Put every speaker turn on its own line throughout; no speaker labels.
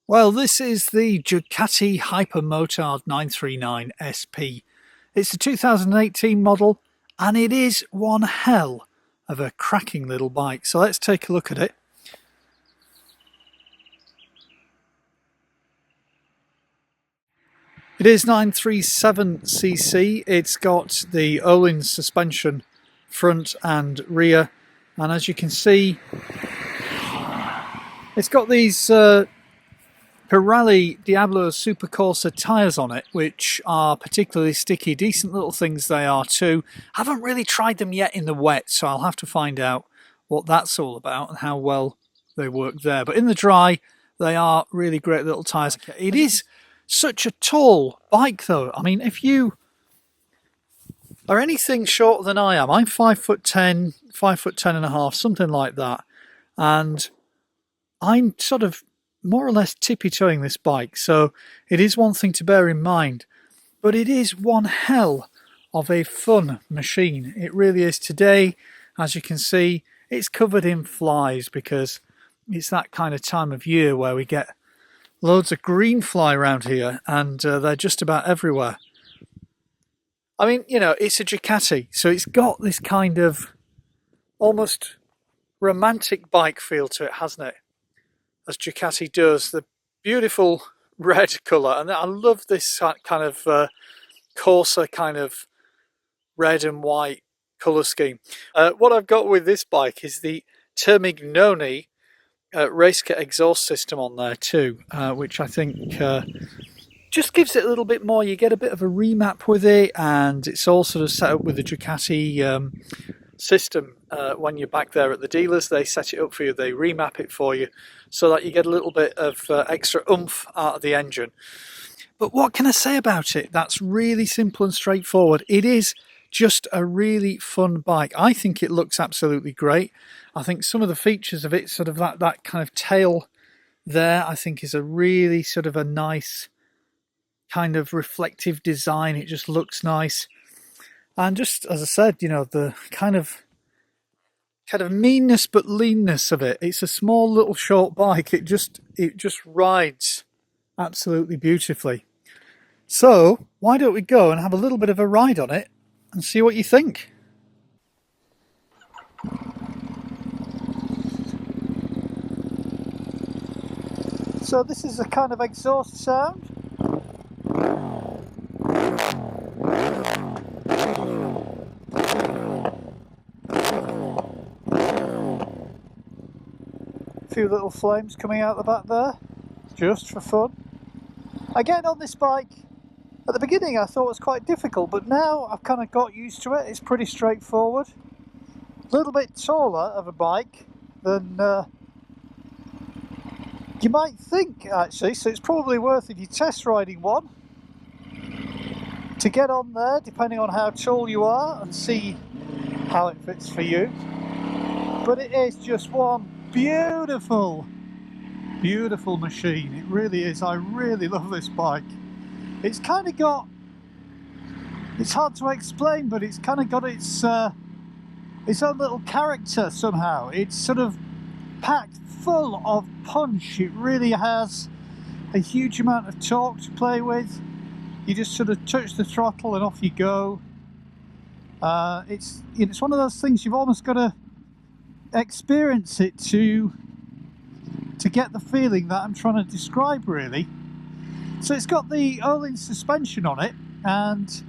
Well, this is the Ducati Hypermotard 939 SP. It's a 2018 model, and it is one hell of a cracking little bike. So let's take a look at it. It is 937cc. It's got the Öhlins suspension front and rear, and as you can see, it's got these Pirelli Diablo Supercorsa tyres on it, which are particularly sticky. Decent little things they are too. Haven't really tried them yet in the wet, so I'll have to find out what that's all about and how well they work there. But in the dry, they are really great little tyres. It is such a tall bike though. I mean, if you are anything shorter than I am, I'm 5'10", 5'10 and a half, something like that. And I'm sort of more or less tippy-toeing this bike, so it is one thing to bear in mind. But it is one hell of a fun machine. It really is. Today, as you can see, it's covered in flies because it's that kind of time of year where we get loads of green fly around here, and they're just about everywhere. I mean, you know, it's a Ducati, so it's got this kind of almost romantic bike feel to it, hasn't it? As Ducati does, the beautiful red colour, and I love this kind of Corsa kind of red and white colour scheme. What I've got with this bike is the Termignoni race kit exhaust system on there too, which I think just gives it a little bit more. You get a bit of a remap with it, and it's all sort of set up with the Ducati system. When you're back there at the dealers, they set it up for you, they remap it for you so that you get a little bit of extra oomph out of the engine. But what can I say about it? That's really simple and straightforward. It is just a really fun bike. I think it looks absolutely great. I think some of the features of it, sort of that kind of tail there, I think is a really sort of a nice kind of reflective design. It just looks nice. And just as I said, you know, the kind of meanness but leanness of it. It's a small little short bike. It just rides absolutely beautifully. So why don't we go and have a little bit of a ride on it and see what you think. So this is a kind of exhaust sound. Few little flames coming out the back there, just for fun. Again, on this bike, at the beginning I thought it was quite difficult, but now I've kind of got used to it. It's pretty straightforward. A little bit taller of a bike than you might think, actually, so it's probably worth, if you're test riding one, to get on there, depending on how tall you are, and see how it fits for you. But it is just one beautiful machine. It really is. I really love this bike. It's kind of got, it's hard to explain, but it's kind of got its own little character somehow. It's sort of packed full of punch. It really has a huge amount of torque to play with. You just sort of touch the throttle and off you go. It's one of those things you've almost got to experience it to get the feeling that I'm trying to describe, really. So it's got the Öhlins suspension on it, and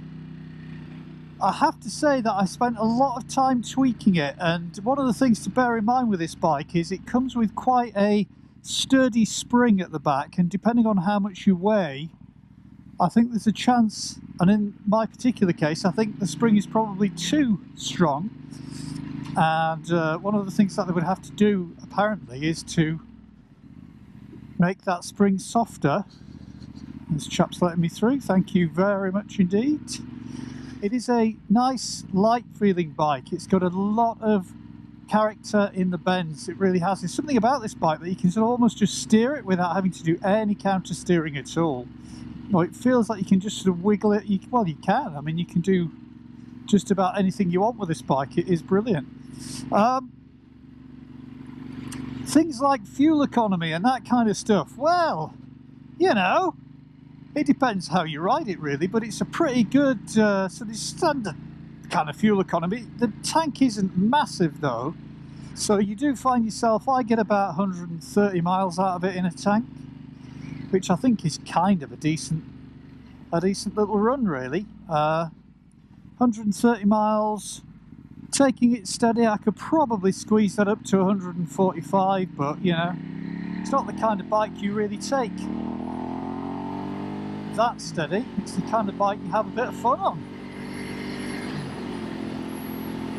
I have to say that I spent a lot of time tweaking it. And one of the things to bear in mind with this bike is it comes with quite a sturdy spring at the back, and depending on how much you weigh, I think there's a chance, and in my particular case, I think the spring is probably too strong. And one of the things that they would have to do, apparently, is to make that spring softer. This chap's letting me through, thank you very much indeed. It is a nice, light feeling bike. It's got a lot of character in the bends, it really has. There's something about this bike that you can sort of almost just steer it without having to do any counter steering at all. No, it feels like you can just sort of wiggle it. Well, you can. I mean, you can do just about anything you want with this bike. It is brilliant. Things like fuel economy and that kind of stuff. Well, you know, it depends how you ride it really, but it's a pretty good sort of standard kind of fuel economy. The tank isn't massive though, so you do find yourself, I get about 130 miles out of it in a tank, which I think is kind of a decent little run really. 130 miles, taking it steady. I could probably squeeze that up to 145, but you know, it's not the kind of bike you really take that steady. It's the kind of bike you have a bit of fun on.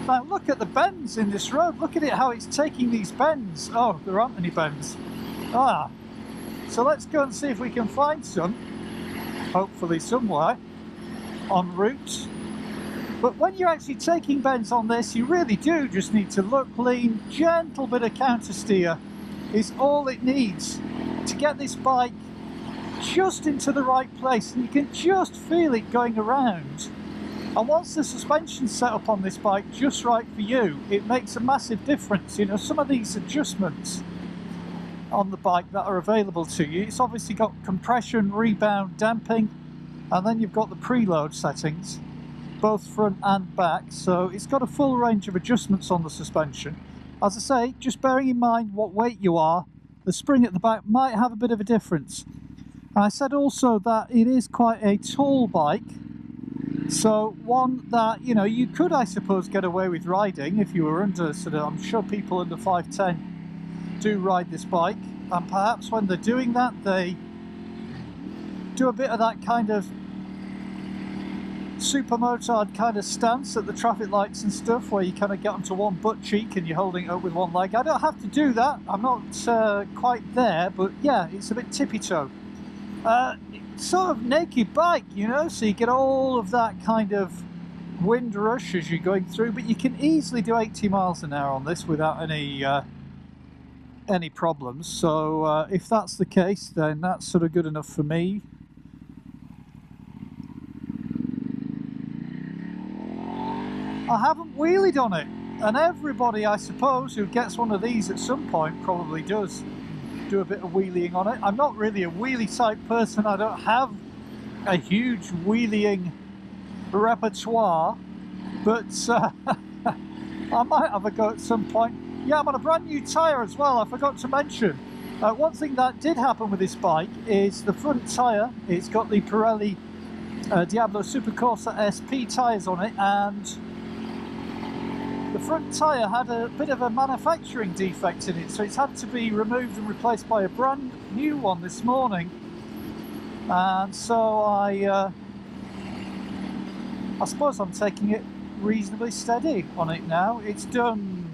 Now look at the bends in this road. Look at it, how it's taking these bends. Oh, there aren't any bends. So let's go and see if we can find some, hopefully somewhere en route. But when you're actually taking bends on this, you really do just need to look lean. Gentle bit of counter steer is all it needs to get this bike just into the right place, and you can just feel it going around. And once the suspension's set up on this bike just right for you, it makes a massive difference. You know, some of these adjustments on the bike that are available to you, it's obviously got compression, rebound, damping, and then you've got the preload settings, both front and back, so it's got a full range of adjustments on the suspension. As I say, just bearing in mind what weight you are, the spring at the back might have a bit of a difference. I said also that it is quite a tall bike, so one that, you know, you could, I suppose, get away with riding if you were under sort of, I'm sure people under 5'10" do ride this bike, and perhaps when they're doing that they do a bit of that kind of supermotard kind of stance at the traffic lights and stuff, where you kind of get onto one butt cheek and you're holding it up with one leg. I don't have to do that, I'm not quite there, but yeah, it's a bit tippy-toe. It's sort of naked bike, you know, so you get all of that kind of wind rush as you're going through, but you can easily do 80 miles an hour on this without any problems. So if that's the case, then that's sort of good enough for me. I haven't wheelied on it, and everybody, I suppose, who gets one of these at some point probably does do a bit of wheeling on it. I'm not really a wheelie type person. I don't have a huge wheeling repertoire, but I might have a go at some point. Yeah, I'm on a brand new tyre as well, I forgot to mention. One thing that did happen with this bike is the front tyre, it's got the Pirelli Diablo Supercorsa SP tyres on it, and the front tyre had a bit of a manufacturing defect in it, so it's had to be removed and replaced by a brand new one this morning. And so I suppose I'm taking it reasonably steady on it now. It's done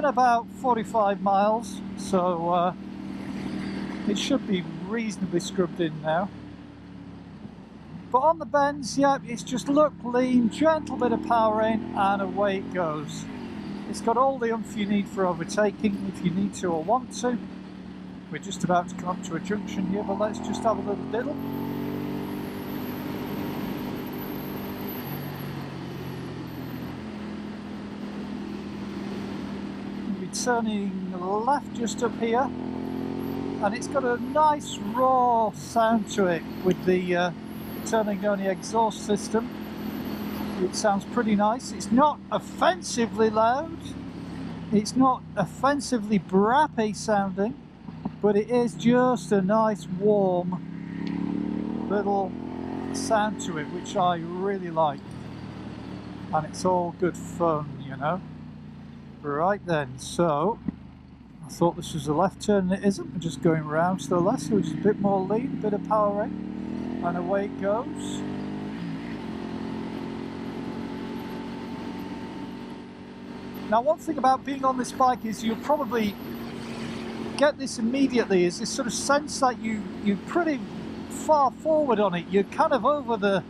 about 45 miles, so it should be reasonably scrubbed in now. But on the bends, yeah, it's just look lean, gentle bit of power in, and away it goes. It's got all the oomph you need for overtaking if you need to or want to. We're just about to come up to a junction here, but let's just have a little diddle. We'll be turning left just up here, and it's got a nice raw sound to it with the turning only exhaust system. It sounds pretty nice. It's not offensively loud, it's not offensively brappy sounding, but it is just a nice warm little sound to it, which I really like, and it's all good fun, you know. Right then, so I thought this was a left turn, and it isn't. We're just going round to the left, so it's a bit more lean, a bit of power in, and away it goes. Now, one thing about being on this bike is you'll probably get this immediately, is this sort of sense that you're pretty far forward on it. You're kind of over the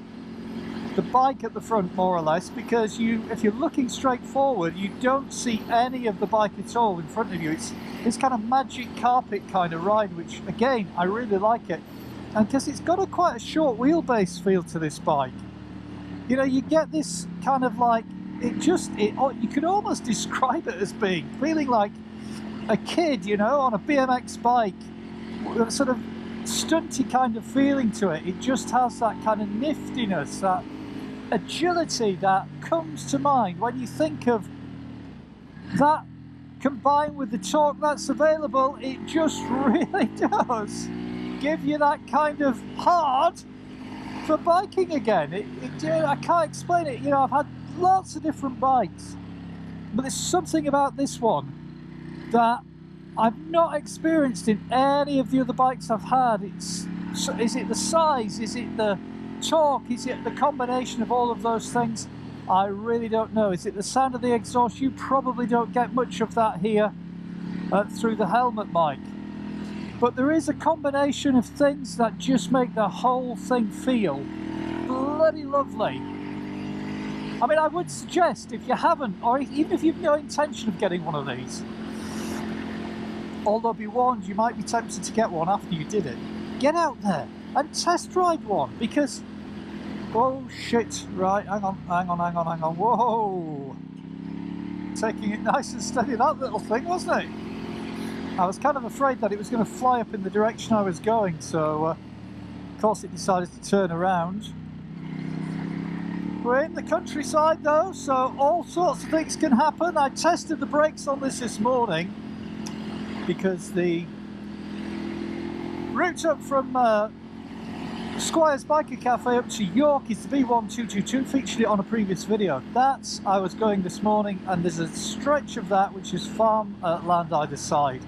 bike at the front, more or less, because if you're looking straight forward, you don't see any of the bike at all in front of you. It's this kind of magic carpet kind of ride, which again, I really like it. And because it's got quite a short wheelbase feel to this bike, you know, you get this kind of like, you could almost describe it as feeling like a kid, you know, on a BMX bike, sort of stunty kind of feeling to it. It just has that kind of niftiness, that agility that comes to mind when you think of that combined with the torque that's available. It just really does give you that kind of heart for biking again. I can't explain it. You know, I've had lots of different bikes, but there's something about this one that I've not experienced in any of the other bikes I've had. Is it the size? Is it the torque? Is it the combination of all of those things? I really don't know. Is it the sound of the exhaust? You probably don't get much of that here through the helmet mic. But there is a combination of things that just make the whole thing feel bloody lovely. I mean, I would suggest, if you haven't, or even if you've no intention of getting one of these, although be warned, you might be tempted to get one after you did it, get out there and test drive one, because, oh shit, right, hang on, whoa, taking it nice and steady, that little thing, wasn't it? I was kind of afraid that it was going to fly up in the direction I was going, so of course it decided to turn around. We're in the countryside though, so all sorts of things can happen. I tested the brakes on this morning because the route up from Squire's Biker Cafe up to York is the B1222, featured it on a previous video. That's I was going this morning, and there's a stretch of that which is farm land either side.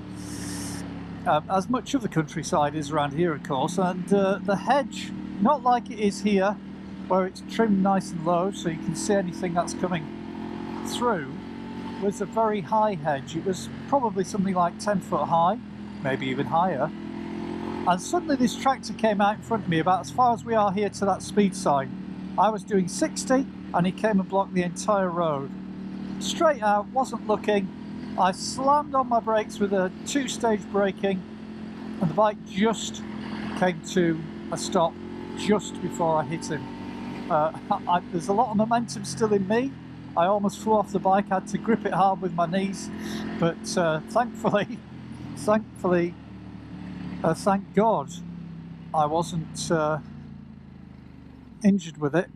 As much of the countryside is around here, of course, and the hedge, not like it is here, where it's trimmed nice and low so you can see anything that's coming through, was a very high hedge. It was probably something like 10 foot high, maybe even higher. And suddenly this tractor came out in front of me about as far as we are here to that speed sign. I was doing 60 and he came and blocked the entire road. Straight out, wasn't looking. I slammed on my brakes with a two-stage braking, and the bike just came to a stop just before I hit him. There's a lot of momentum still in me. I almost flew off the bike, I had to grip it hard with my knees, but thankfully, thank God, I wasn't injured with it,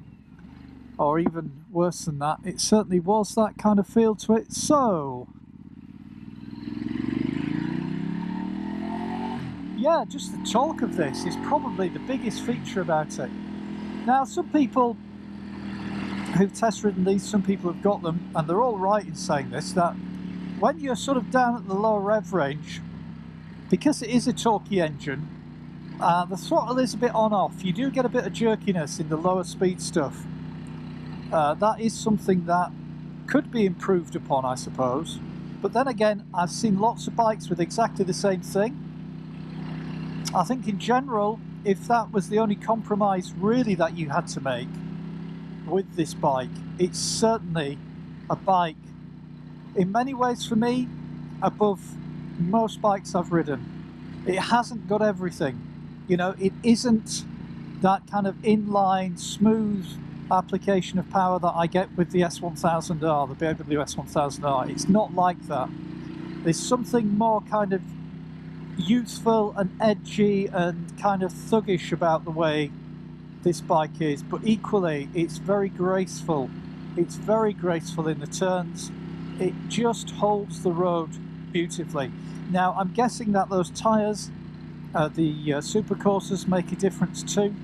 or even worse than that. It certainly was that kind of feel to it. So yeah, just the torque of this is probably the biggest feature about it. Now, some people who've test ridden these, some people have got them, and they're all right in saying this, that when you're sort of down at the lower rev range, because it is a torquey engine, the throttle is a bit on-off. You do get a bit of jerkiness in the lower speed stuff. That is something that could be improved upon, I suppose. But then again, I've seen lots of bikes with exactly the same thing. I think in general, if that was the only compromise really that you had to make with this bike, it's certainly a bike, in many ways for me, above most bikes I've ridden. It hasn't got everything. You know, it isn't that kind of inline, smooth application of power that I get with the S1000R, the BMW S1000R. It's not like that. There's something more kind of youthful and edgy and kind of thuggish about the way this bike is, but equally it's very graceful. It's very graceful in the turns. It just holds the road beautifully. Now, I'm guessing that those tyres, the Supercoursers, make a difference too.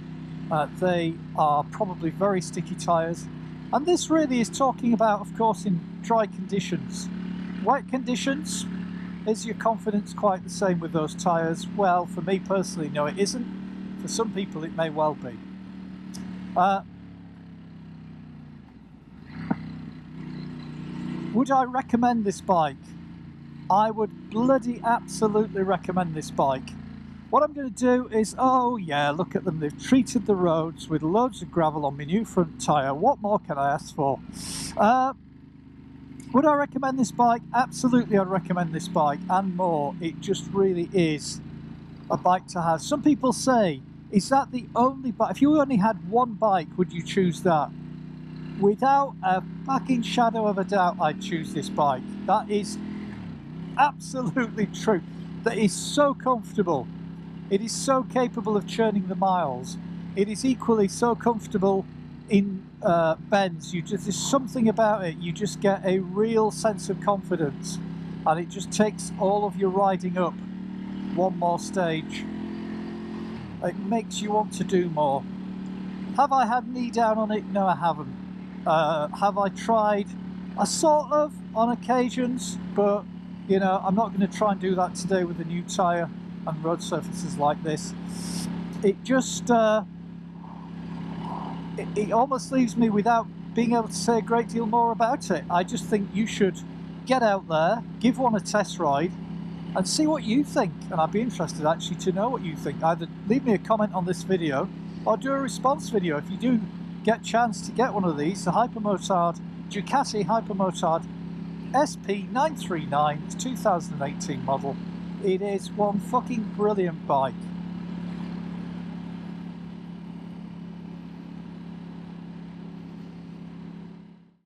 They are probably very sticky tyres, and this really is talking about, of course, in dry conditions. Wet conditions, is your confidence quite the same with those tyres? Well, for me personally, no, it isn't. For some people, it may well be. Would I recommend this bike? I would bloody absolutely recommend this bike. What I'm going to do is, oh yeah, look at them. They've treated the roads with loads of gravel on my new front tyre. What more can I ask for? Would I recommend this bike? Absolutely, I'd recommend this bike and more. It just really is a bike to have. Some people say, is that the only bike? If you only had one bike, would you choose that? Without a fucking shadow of a doubt, I'd choose this bike. That is absolutely true. That is so comfortable. It is so capable of churning the miles. It is equally so comfortable in bends. There's something about it. You just get a real sense of confidence, and it just takes all of your riding up one more stage. It makes you want to do more. Have I had knee down on it? No, I haven't. Have I tried? I sort of, on occasions, but you know, I'm not going to try and do that today with a new tyre and road surfaces like this. It just, it almost leaves me without being able to say a great deal more about it. I just think you should get out there, give one a test ride, and see what you think. And I'd be interested actually to know what you think. Either leave me a comment on this video or do a response video if you do get a chance to get one of these, the Hypermotard, Ducati Hypermotard SP939, 2018 model. It is one fucking brilliant bike.